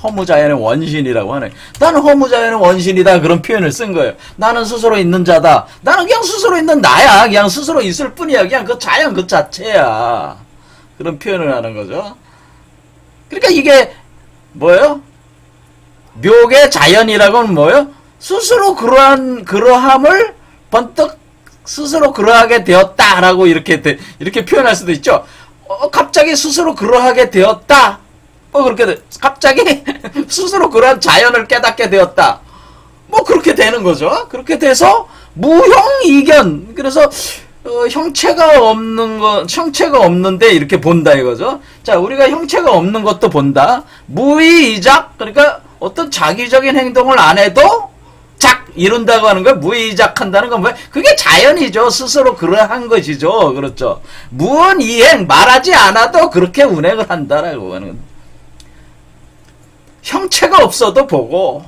허무자연의 원신이라고 하네. 나는 허무자연의 원신이다. 그런 표현을 쓴 거예요. 나는 스스로 있는 자다. 나는 그냥 스스로 있는 나야. 그냥 스스로 있을 뿐이야. 그냥 그 자연 그 자체야. 그런 표현을 하는 거죠. 그러니까 이게 뭐예요? 묘계 자연이라고는 뭐예요? 스스로 그러함을 번뜩 스스로 그러하게 되었다라고 이렇게 표현할 수도 있죠. 갑자기 스스로 그러하게 되었다. 그렇게 갑자기 스스로 그러한 자연을 깨닫게 되었다. 뭐 그렇게 되는 거죠. 그렇게 돼서 무형이견. 그래서 형체가 없는데 이렇게 본다 이거죠. 자, 우리가 형체가 없는 것도 본다. 무의이작. 그러니까 어떤 자기적인 행동을 안 해도 이룬다고 하는 거야. 무의작한다는 건 뭐야? 그게 자연이죠. 스스로 그러한 것이죠. 그렇죠. 무언이행 말하지 않아도 그렇게 운행을 한다라고 하는 건. 형체가 없어도 보고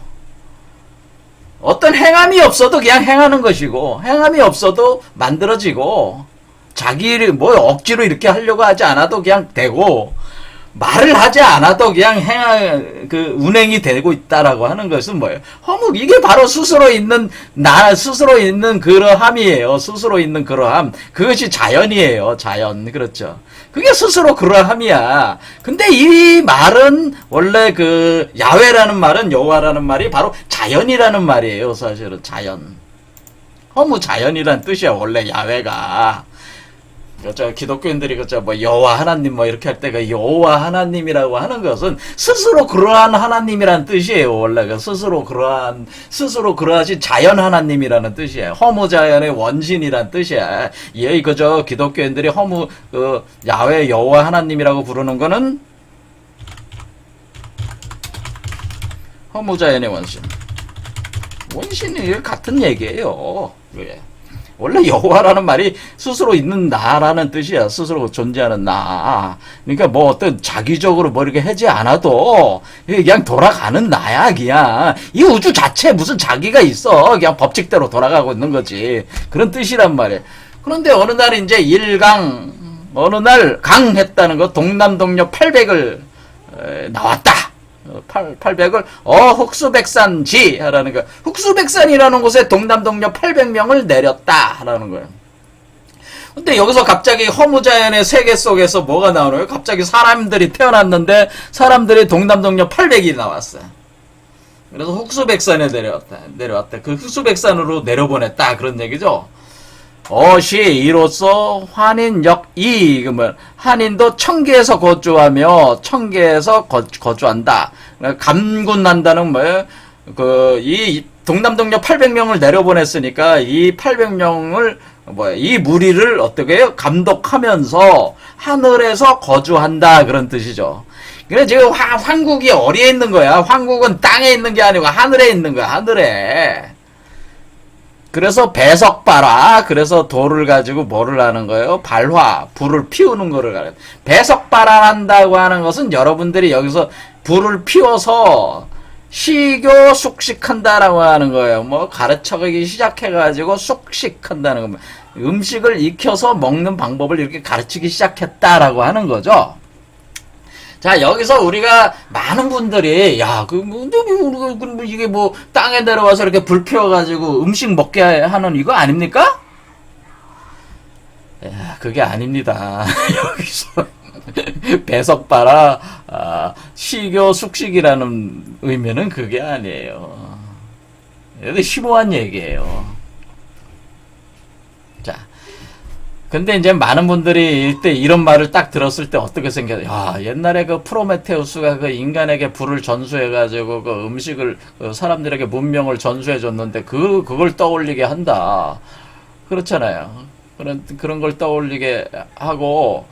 어떤 행함이 없어도 그냥 행하는 것이고 행함이 없어도 만들어지고 자기를 뭐 억지로 이렇게 하려고 하지 않아도 그냥 되고 말을 하지 않아도 그냥 운행이 되고 있다라고 하는 것은 뭐예요? 이게 바로 스스로 있는 그러함이에요. 스스로 있는 그러함. 그것이 자연이에요. 자연. 그렇죠. 그게 스스로 그러함이야. 근데 이 말은 원래 그 야훼라는 말은 여호와라는 말이 바로 자연이라는 말이에요. 사실은 자연. 허무자연이란 뜻이야. 원래 야훼가. 그렇죠. 기독교인들이 그렇죠. 뭐 여호와 하나님 뭐 이렇게 할 때가 여호와 하나님이라고 하는 것은 스스로 그러한 하나님이란 뜻이에요. 원래가 스스로 그러하신 자연 하나님이라는 뜻이에요. 허무자연의 원신이란 뜻이야. 그저 기독교인들이 야훼 여호와 하나님이라고 부르는 거는 허무자연의 원신. 원신이 같은 얘기예요. 왜? 원래 여호와라는 말이 스스로 있는 나라는 뜻이야. 스스로 존재하는 나. 그러니까 뭐 어떤 자기적으로 뭐 이렇게 하지 않아도 그냥 돌아가는 나야. 그냥 이 우주 자체에 무슨 자기가 있어. 그냥 법칙대로 돌아가고 있는 거지. 그런 뜻이란 말이야. 그런데 어느 날 이제 어느 날 강했다는 거, 동남동료 800을 나왔다. 800을 흑수백산지 하라는 거. 흑수백산이라는 곳에 동남동료 800명을 내렸다 하라는 거예요. 근데 여기서 갑자기 허무자연의 세계 속에서 뭐가 나오나요? 갑자기 사람들이 태어났는데 사람들이 동남동료 800이 나왔어요. 그래서 흑수백산에 내려왔다. 그 흑수백산으로 내려보냈다. 그런 얘기죠. 이로써 환인역이, 그러면 한인도 청계에서 거주하며 청계에서 거주한다. 감군한다는 뭐예요? 이 동남동료 800명을 내려보냈으니까 이 800명을 이 무리를 어떻게 해요? 감독하면서 하늘에서 거주한다. 그런 뜻이죠. 그래, 지금 황국이 어디에 있는 거야? 황국은 땅에 있는 게 아니고 하늘에 있는 거야. 하늘에. 그래서 배석발화, 그래서 돌을 가지고 뭐를 하는 거예요? 발화, 불을 피우는 거를 가요. 배석발화한다고 하는 것은 여러분들이 여기서 불을 피워서 시교 숙식한다라고 하는 거예요. 뭐 가르쳐가기 시작해가지고 숙식한다는 겁니다. 음식을 익혀서 먹는 방법을 이렇게 가르치기 시작했다라고 하는 거죠. 자, 여기서 우리가 많은 분들이 이게 뭐 땅에 내려와서 이렇게 불 피워가지고 음식 먹게 하는 이거 아닙니까? 그게 아닙니다. 여기서 배석바라 시교 숙식이라는 의미는 그게 아니에요. 여기 심오한 얘기예요. 자, 근데 이제 많은 분들이 이때 이런 말을 딱 들었을 때 어떻게 생겨요? 옛날에 그 프로메테우스가 그 인간에게 불을 전수해가지고 그 음식을 사람들에게 문명을 전수해줬는데 그걸 떠올리게 한다. 그렇잖아요. 그런 걸 떠올리게 하고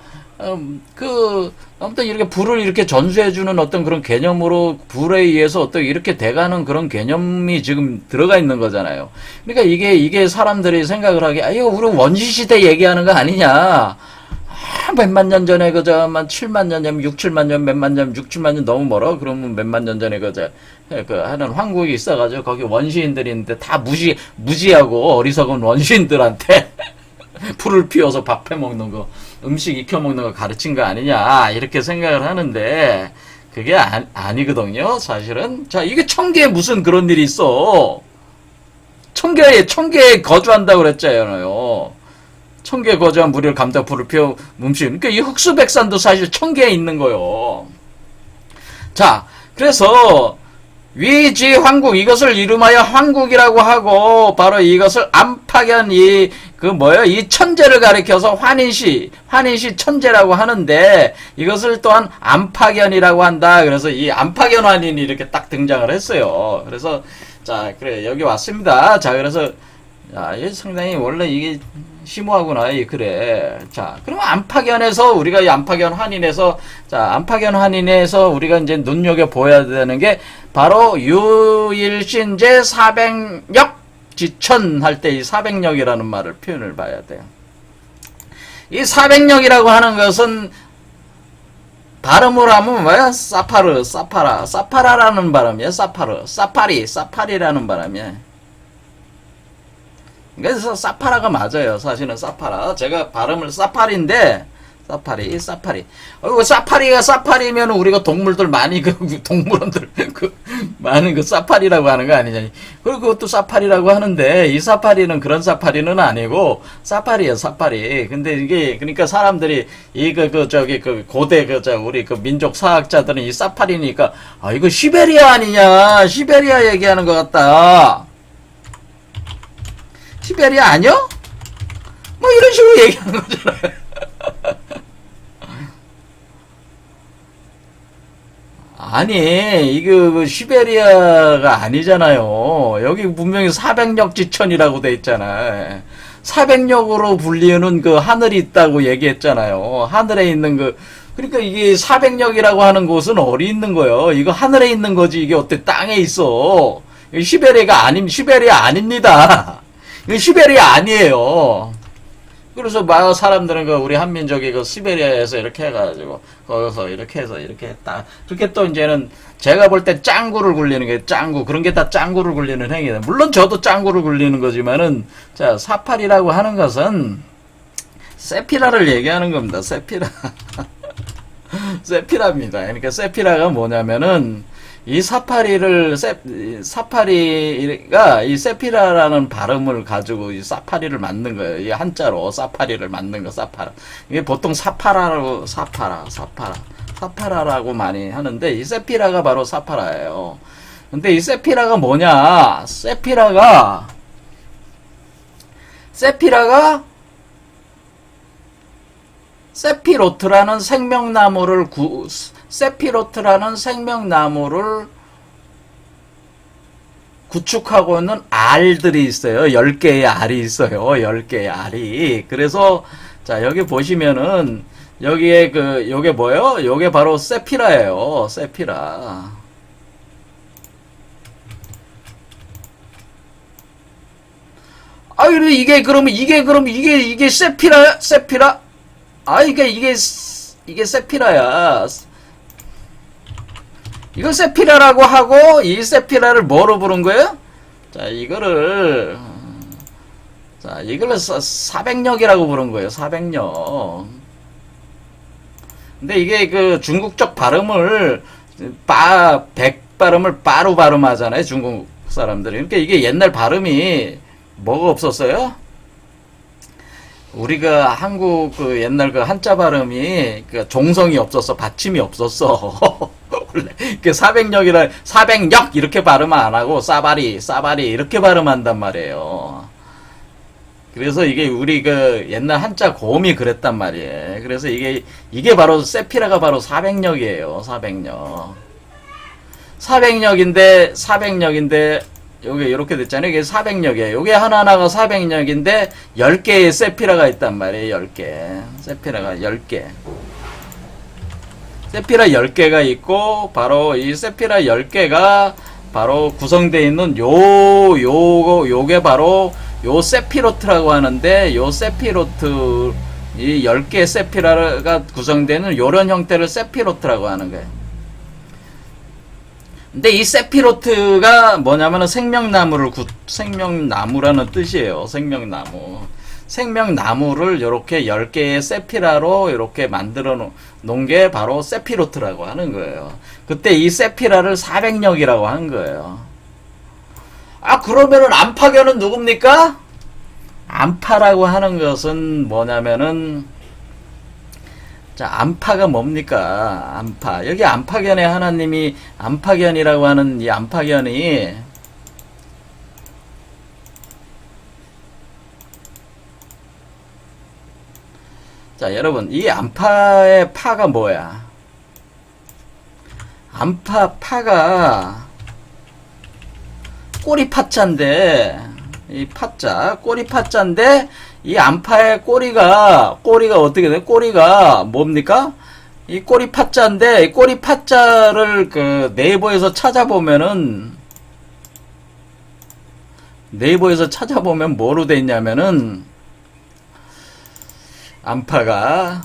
아무튼 이렇게 불을 이렇게 전수해주는 어떤 그런 개념으로 불에 의해서 어떤 이렇게 돼가는 그런 개념이 지금 들어가 있는 거잖아요. 그러니까 이게 사람들이 생각을 하기에, 이거 우리 원시시대 얘기하는 거 아니냐. 몇만 년 전에 만 7만 년 전, 6, 7만 년, 몇만 년, 6, 7만 년 너무 멀어? 그러면 몇만 년 전에 하는 황국이 있어가지고 거기 원시인들이 있는데 다 무지하고 어리석은 원시인들한테 불을 피워서 밥 해먹는 거, 음식 익혀먹는 거 가르친 거 아니냐, 이렇게 생각을 하는데, 그게 아니거든요, 사실은. 자, 이게 청계에 무슨 그런 일이 있어. 청계에 거주한다고 그랬잖아요. 청계에 거주한 무리를 감다 불을 피워 음식. 그러니까 이 흑수백산도 사실 청계에 있는 거요. 자, 그래서, 위지 황국, 이것을 이름하여 황국이라고 하고, 바로 이것을 암파견, 이 천재를 가리켜서 환인시 천재라고 하는데, 이것을 또한 암파견이라고 한다. 그래서 이 암파견 환인이 이렇게 딱 등장을 했어요. 그래서, 자, 그래, 여기 왔습니다. 자, 그래서, 이게 상당히 원래 이게 심오하구나. 그래. 자, 그러면 우리가 이 암파견 환인에서 우리가 이제 눈여겨보아야 되는 게, 바로 유일신제 400역 지천 할 때 이 400역이라는 말을 표현을 봐야 돼요. 이 400역이라고 하는 것은 발음을 하면 뭐야? 사파라라는 발음이야. 사파리라는 발음이야. 그래서 사파라가 맞아요. 사실은 사파라. 제가 발음을 사파리인데, 사파리. 사파리가 사파리면 우리가 동물들 많이 동물원들 많은 사파리라고 하는 거 아니냐. 그리고 그것도 사파리라고 하는데 이 사파리는 그런 사파리는 아니고 사파리예요, 사파리. 근데 이게 그러니까 사람들이 고대 우리 민족 사학자들은 이 사파리니까 이거 시베리아 아니냐. 시베리아 얘기하는 것 같다. 시베리아 아니요? 뭐 이런 식으로 얘기하는 거잖아요. 아니, 이거 시베리아가 아니잖아요. 여기 분명히 400역 지천이라고 돼 있잖아. 400역으로 불리는 그 하늘이 있다고 얘기했잖아요. 하늘에 있는 그러니까 이게 400역이라고 하는 곳은 어디 있는 거예요? 이거 하늘에 있는 거지. 이게 어때 땅에 있어? 시베리아 아닙니다. 이거 시베리아 아니에요. 그래서 사람들은 우리 한민족이 시베리아에서 이렇게 해가지고 거기서 이렇게 해서 이렇게 했다. 그렇게 또 이제는 제가 볼 때 짱구를 굴리는 게 그런 게 다 짱구를 굴리는 행위다. 물론 저도 짱구를 굴리는 거지만은, 자, 사파리라고 하는 것은 세피라를 얘기하는 겁니다. 세피라. 세피라입니다. 그러니까 세피라가 뭐냐면은 이 사파리가 이 세피라라는 발음을 가지고 이 사파리를 만든 거예요. 이 한자로 사파리를 만든 거 사파라. 이게 보통 사파라라고 많이 하는데 이 세피라가 바로 사파라예요. 근데 이 세피라가 뭐냐? 세피라가 세피로트라는 생명나무를 구축하고 있는 알들이 있어요. 10개의 알이 있어요. 10개의 알이. 그래서 자, 여기 보시면은 여기에 요게 뭐예요? 요게 바로 세피라예요. 세피라. 아, 그럼 이게 세피라? 아, 이게 세피라야. 이거 세피라라고 하고, 이 세피라를 뭐로 부른 거예요? 자, 이거를 400력이라고 부른 거예요. 400력. 근데 이게 그 중국적 발음을, 백 발음을 빠루 발음하잖아요. 중국 사람들이. 그러니까 이게 옛날 발음이 뭐가 없었어요? 우리가 한국 그 옛날 그 한자 발음이 그 종성이 없었어. 받침이 없었어. 원래 그 400력 이렇게 발음 안 하고 싸바리 이렇게 발음한단 말이에요. 그래서 이게 우리 그 옛날 한자 고음이 그랬단 말이에요. 그래서 이게 바로 세피라가 바로 400력이에요. 400력인데 요게 이렇게 됐잖아요. 이게 400력이에요. 요게 하나하나가 400력인데 10개의 세피라가 있단 말이에요. 10개. 세피라가 10개. 세피라 10개가 있고 바로 이 세피라 10개가 바로 구성되어 있는 요게 바로 요 세피로트라고 하는데 요 세피로트 이 10개 세피라가 구성되는 요런 형태를 세피로트라고 하는 거예요. 근데 이 세피로트가 뭐냐면은 생명나무라는 뜻이에요. 생명나무를 이렇게 10개의 세피라로 이렇게 만들어 놓은 게 바로 세피로트라고 하는 거예요. 그때 이 세피라를 400력이라고 한 거예요. 아, 그러면은 암파견은 누굽니까? 암파라고 하는 것은 뭐냐면은 자, 암파가 뭡니까? 암파. 여기 암파견에 하나님이 암파견이라고 하는 이 암파견이 자, 여러분, 이 암파의 파가 뭐야? 파가 꼬리 파자인데 이 파자, 꼬리 파자인데 이 암파의 꼬리가 어떻게 돼? 꼬리가 뭡니까? 이 꼬리 파자인데 이 꼬리 파자를 그 네이버에서 찾아보면 뭐로 돼 있냐면은 암파가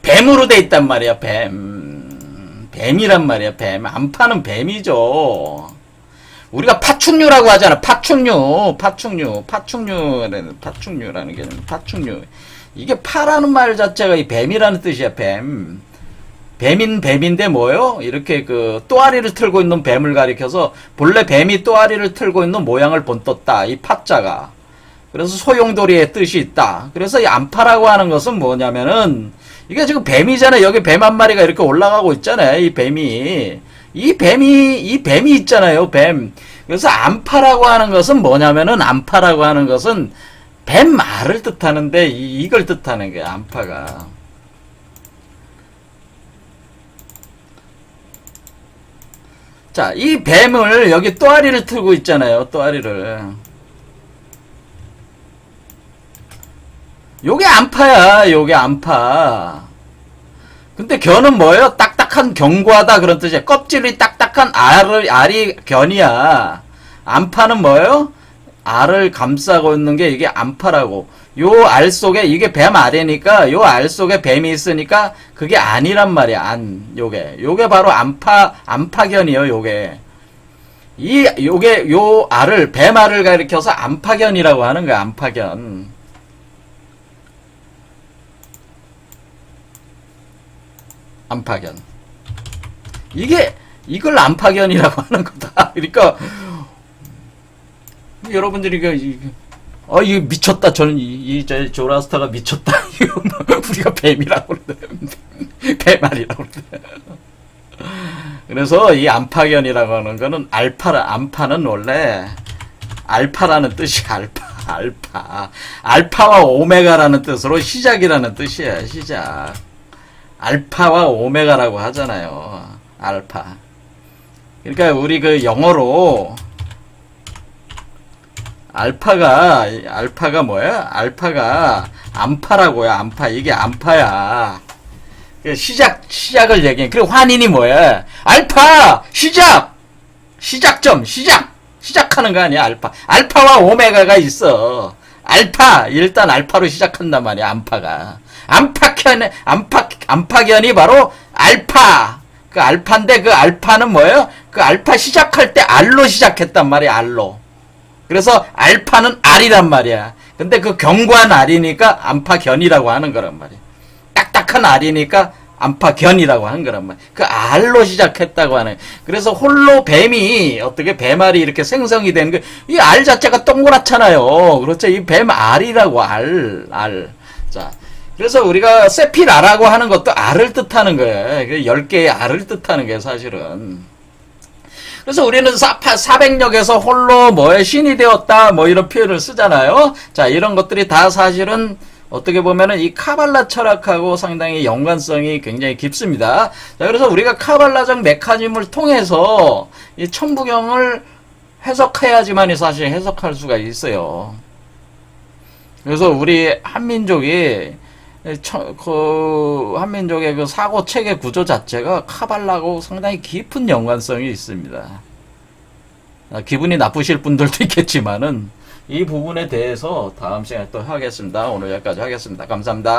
뱀으로 돼 있단 말이야. 뱀이란 말이야. 암파는 뱀이죠. 우리가 파충류라고 하잖아. 파충류라는 개념. 파충류. 이게 파라는 말 자체가 이 뱀이라는 뜻이야. 뱀인데 뭐요? 이렇게 그 또아리를 틀고 있는 뱀을 가리켜서 본래 뱀이 또아리를 틀고 있는 모양을 본떴다. 이 파자가. 그래서 소용돌이의 뜻이 있다. 그래서 이 암파라고 하는 것은 뭐냐면은 이게 지금 뱀이잖아요. 여기 뱀 한 마리가 이렇게 올라가고 있잖아요. 이 뱀이 있잖아요. 뱀. 그래서 암파라고 하는 것은 뭐냐면은 암파라고 하는 것은 뱀알을 뜻하는데 이걸 뜻하는 거예요. 암파가. 자, 이 뱀을 여기 또아리를 틀고 있잖아요. 또아리를. 요게 암파야. 요게 암파. 근데 견은 뭐예요? 딱딱한 견고하다 그런 뜻이야. 껍질이 딱딱한 알이 견이야. 암파는 뭐예요? 알을 감싸고 있는 게 이게 암파라고. 요 알 속에 이게 뱀 알이니까 요 알 속에 뱀이 있으니까 그게 안이란 말이야. 안. 요게 바로 암파견이요. 요게 요 알을, 뱀알을 가리켜서 암파견이라고 하는 거야, 암파견. 암파견. 이걸 암파견이라고 하는 거다. 그러니까, 여러분들이 이거 미쳤다. 저는 조라스타가 미쳤다. 우리가 뱀이라고 그러는데. 뱀알이라고 그러는데. 그래서 이 암파견이라고 하는 거는 암파는 원래 알파라는 뜻이야. 알파와 오메가라는 뜻으로 시작이라는 뜻이야. 시작. 알파와 오메가라고 하잖아요. 알파. 그러니까 우리 그 영어로 알파가 뭐야? 알파가 암파라고요. 암파. 이게 암파야. 시작을 얘기해. 그리고 환인이 뭐야? 알파! 시작하는 거 아니야, 알파. 알파와 오메가가 있어. 일단 알파로 시작한단 말이야, 암파가. 암파견이 바로 알파. 그 알파인데 그 알파는 뭐예요? 그 알파 시작할 때 알로 시작했단 말이야, 알로. 그래서 알파는 알이란 말이야. 근데 그 견고한 알이니까 암파견이라고 하는 거란 말이야. 딱딱한 알이니까 암파견이라고 하는 거란 말이야. 그 알로 시작했다고 하는. 그래서 홀로 뱀이 어떻게 뱀알이 이렇게 생성이 되는 게 이 알 자체가 동그랗잖아요. 그렇죠? 이 뱀알이라고 알. 자, 그래서 우리가 세필아라고 하는 것도 알을 뜻하는 거예요. 10개의 알을 뜻하는 거예요, 사실은. 그래서 우리는 400역에서 홀로 신이 되었다 이런 표현을 쓰잖아요. 자, 이런 것들이 다 사실은 어떻게 보면은 이 카발라 철학하고 상당히 연관성이 굉장히 깊습니다. 자, 그래서 우리가 카발라적 메커니즘을 통해서 이 천부경을 해석해야지만이 사실 해석할 수가 있어요. 그래서 우리 한민족의 그 사고 체계 구조 자체가 카발라하고 상당히 깊은 연관성이 있습니다. 기분이 나쁘실 분들도 있겠지만은 이 부분에 대해서 다음 시간에 또 하겠습니다. 오늘 여기까지 하겠습니다. 감사합니다.